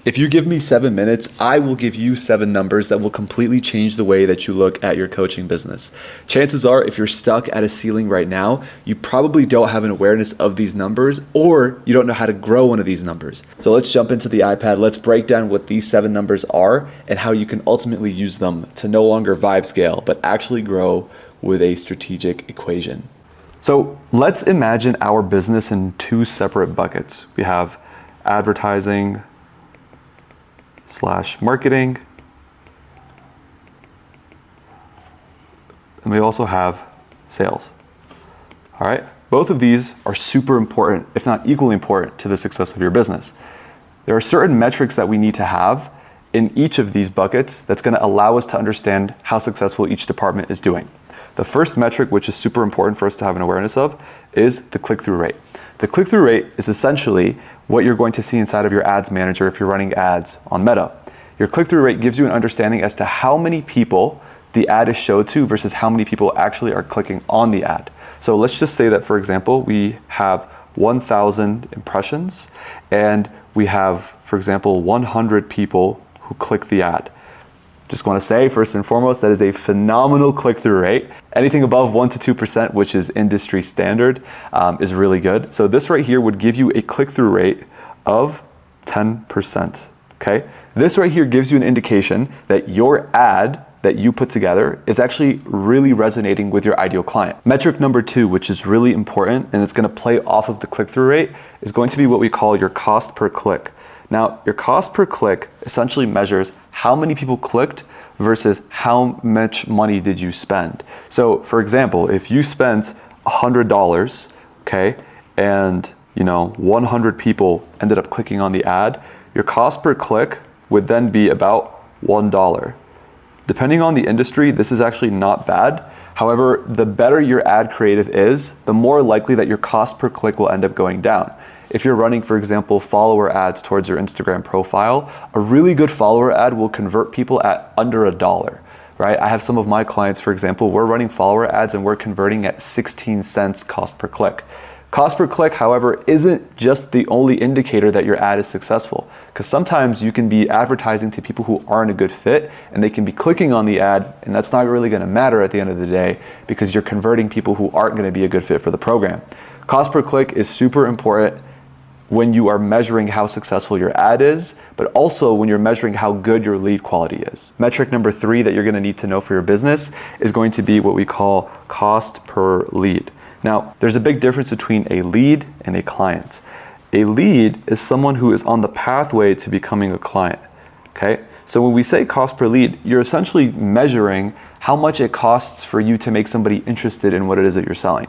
If you give me 7 minutes, I will give you 7 numbers that will completely change the way that you look at your coaching business. Chances are, if you're stuck at a ceiling right now, you probably don't have an awareness of these numbers, or you don't know how to grow one of these numbers. So let's jump into the iPad. Let's break down what these 7 numbers are and how you can ultimately use them to no longer vibe scale, but actually grow with a strategic equation. So let's imagine our business in 2 separate buckets. We have advertising / marketing, and we also have sales. All right, both of these are super important, if not equally important, to the success of your business. There are certain metrics that we need to have in each of these buckets that's going to allow us to understand how successful each department is doing. The first metric, which is super important for us to have an awareness of, is the click-through rate. The click-through rate is essentially what you're going to see inside of your ads manager if you're running ads on Meta. Your click-through rate gives you an understanding as to how many people the ad is showed to versus how many people actually are clicking on the ad. So let's just say that, for example, we have 1,000 impressions and we have, for example, 100 people who click the ad. Just want to say, first and foremost, that is a phenomenal click-through rate. Anything above 1 to 2%, which is industry standard, is really good. So this right here would give you a click-through rate of 10%, okay? This right here gives you an indication that your ad that you put together is actually really resonating with your ideal client. Metric number 2, which is really important, and it's going to play off of the click-through rate, is going to be what we call your cost per click. Now, your cost per click essentially measures how many people clicked versus how much money did you spend. So, for example, if you spent $100, okay, and 100 people ended up clicking on the ad, your cost per click would then be about $1. Depending on the industry, this is actually not bad. However, the better your ad creative is, the more likely that your cost per click will end up going down. If you're running, for example, follower ads towards your Instagram profile, a really good follower ad will convert people at under $1, right? I have some of my clients, for example, we're running follower ads and we're converting at 16 cents cost per click. Cost per click, however, isn't just the only indicator that your ad is successful, because sometimes you can be advertising to people who aren't a good fit and they can be clicking on the ad, and that's not really going to matter at the end of the day because you're converting people who aren't going to be a good fit for the program. Cost per click is super important when you are measuring how successful your ad is, but also when you're measuring how good your lead quality is. Metric number 3 that you're going to need to know for your business is going to be what we call cost per lead. Now, there's a big difference between a lead and a client. A lead is someone who is on the pathway to becoming a client, okay? So when we say cost per lead, you're essentially measuring how much it costs for you to make somebody interested in what it is that you're selling.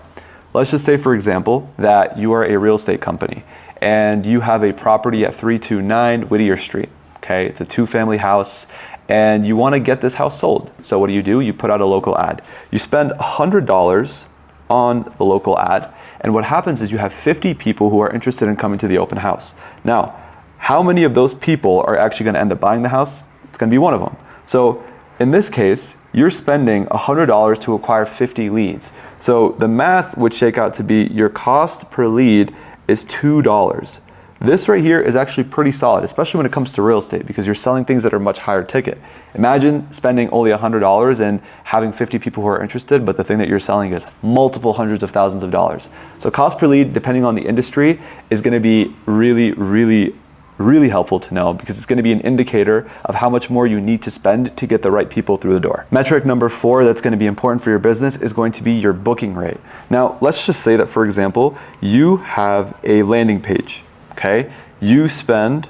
Let's just say, for example, that you are a real estate company and you have a property at 329 Whittier Street, okay? It's a 2-family house and you want to get this house sold. So what do? You put out a local ad. You spend $100 on the local ad, and what happens is you have 50 people who are interested in coming to the open house. Now, how many of those people are actually going to end up buying the house? It's going to be one of them. So in this case, you're spending $100 to acquire 50 leads. So the math would shake out to be your cost per lead is $2. This right here is actually pretty solid, especially when it comes to real estate, because you're selling things that are much higher ticket. Imagine spending only $100 and having 50 people who are interested, but the thing that you're selling is multiple hundreds of thousands of dollars. So cost per lead, depending on the industry, is going to be really, really, really helpful to know, because it's going to be an indicator of how much more you need to spend to get the right people through the door. Metric number 4 that's going to be important for your business is going to be your booking rate. Now, let's just say that, for example, you have a landing page, okay? You spend,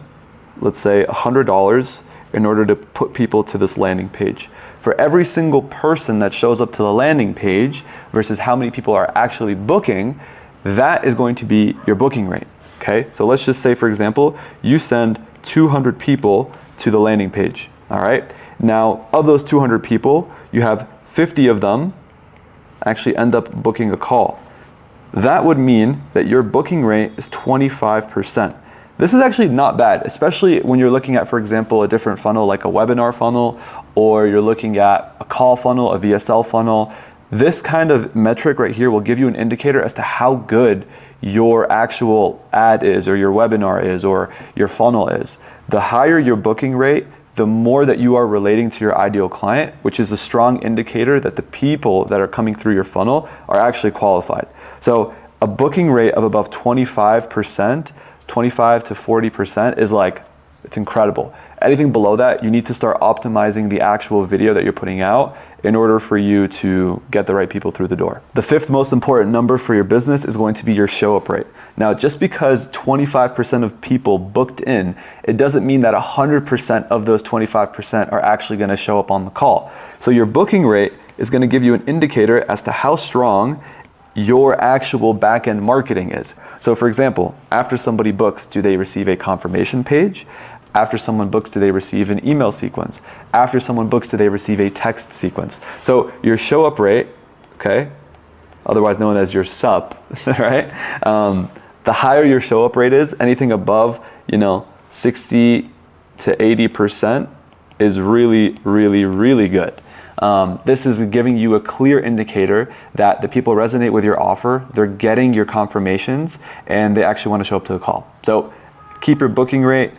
let's say, $100 in order to put people to this landing page. For every single person that shows up to the landing page versus how many people are actually booking, that is going to be your booking rate. Okay, so let's just say, for example, you send 200 people to the landing page, all right? Now, of those 200 people, you have 50 of them actually end up booking a call. That would mean that your booking rate is 25%. This is actually not bad, especially when you're looking at, for example, a different funnel like a webinar funnel, or you're looking at a call funnel, a VSL funnel. This kind of metric right here will give you an indicator as to how good your actual ad is, or your webinar is, or your funnel is. The higher your booking rate, the more that you are relating to your ideal client, which is a strong indicator that the people that are coming through your funnel are actually qualified. So a booking rate of above 25%, 25 to 40% is like, it's incredible. Anything below that, you need to start optimizing the actual video that you're putting out in order for you to get the right people through the door. The fifth most important number for your business is going to be your show-up rate. Now, just because 25% of people booked in, it doesn't mean that 100% of those 25% are actually gonna show up on the call. So your booking rate is gonna give you an indicator as to how strong your actual back-end marketing is. So for example, after somebody books, do they receive a confirmation page? After someone books, do they receive an email sequence? After someone books, do they receive a text sequence? So your show-up rate, okay, otherwise known as your SUP, right? The higher your show-up rate is, anything above, 60 to 80% is really, really, really good. This is giving you a clear indicator that the people resonate with your offer, they're getting your confirmations, and they actually want to show up to the call. So keep your booking rate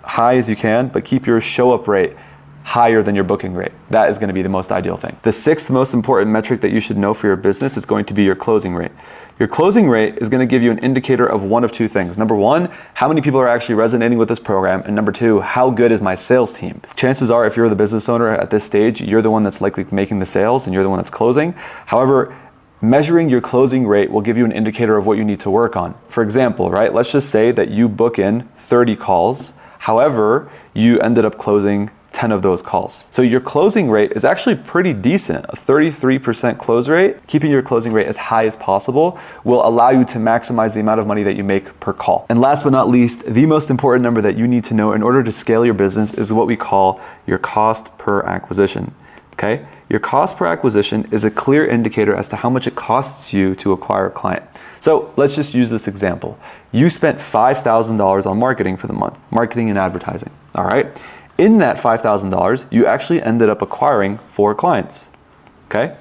high as you can, but keep your show-up rate higher than your booking rate. That is going to be the most ideal thing. The sixth most important metric that you should know for your business is going to be your closing rate. Your closing rate is going to give you an indicator of one of two things. Number one, how many people are actually resonating with this program? And number two, how good is my sales team? Chances are, if you're the business owner at this stage, you're the one that's likely making the sales and you're the one that's closing. However, measuring your closing rate will give you an indicator of what you need to work on. For example, right, let's just say that you book in 30 calls. However, you ended up closing 10 of those calls. So your closing rate is actually pretty decent. A 33% close rate, keeping your closing rate as high as possible will allow you to maximize the amount of money that you make per call. And last but not least, the most important number that you need to know in order to scale your business is what we call your cost per acquisition. Okay? Your cost per acquisition is a clear indicator as to how much it costs you to acquire a client. So let's just use this example. You spent $5,000 on marketing for the month, marketing and advertising, all right? In that $5,000, you actually ended up acquiring 4 clients, okay?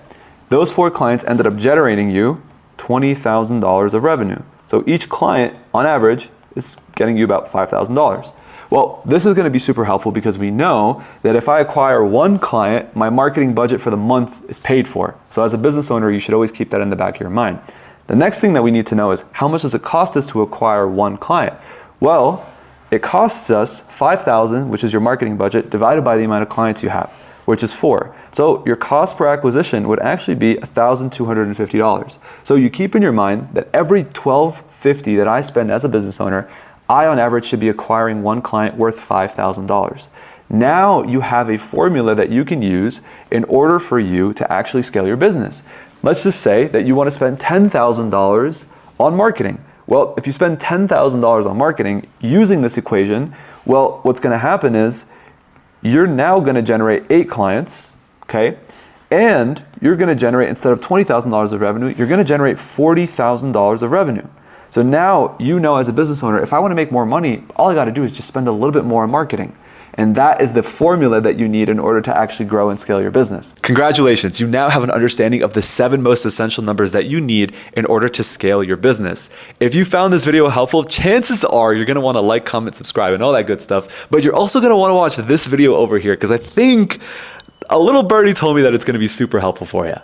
Those 4 clients ended up generating you $20,000 of revenue. So each client, on average, is getting you about $5,000. Well, this is going to be super helpful because we know that if I acquire 1 client, my marketing budget for the month is paid for. So as a business owner, you should always keep that in the back of your mind. The next thing that we need to know is how much does it cost us to acquire 1 client? Well, it costs us $5,000, which is your marketing budget, divided by the amount of clients you have, which is 4. So your cost per acquisition would actually be $1,250. So you keep in your mind that every $1,250 that I spend as a business owner, I on average should be acquiring 1 client worth $5,000. Now you have a formula that you can use in order for you to actually scale your business. Let's just say that you want to spend $10,000 on marketing. Well, if you spend $10,000 on marketing using this equation, well, what's going to happen is you're now going to generate 8 clients, okay? And you're going to generate, instead of $20,000 of revenue, you're going to generate $40,000 of revenue. So now you know as a business owner, if I want to make more money, all I got to do is just spend a little bit more on marketing. And that is the formula that you need in order to actually grow and scale your business. Congratulations, you now have an understanding of the 7 most essential numbers that you need in order to scale your business. If you found this video helpful, chances are you're gonna wanna like, comment, subscribe, and all that good stuff, but you're also gonna wanna watch this video over here because I think a little birdie told me that it's gonna be super helpful for you.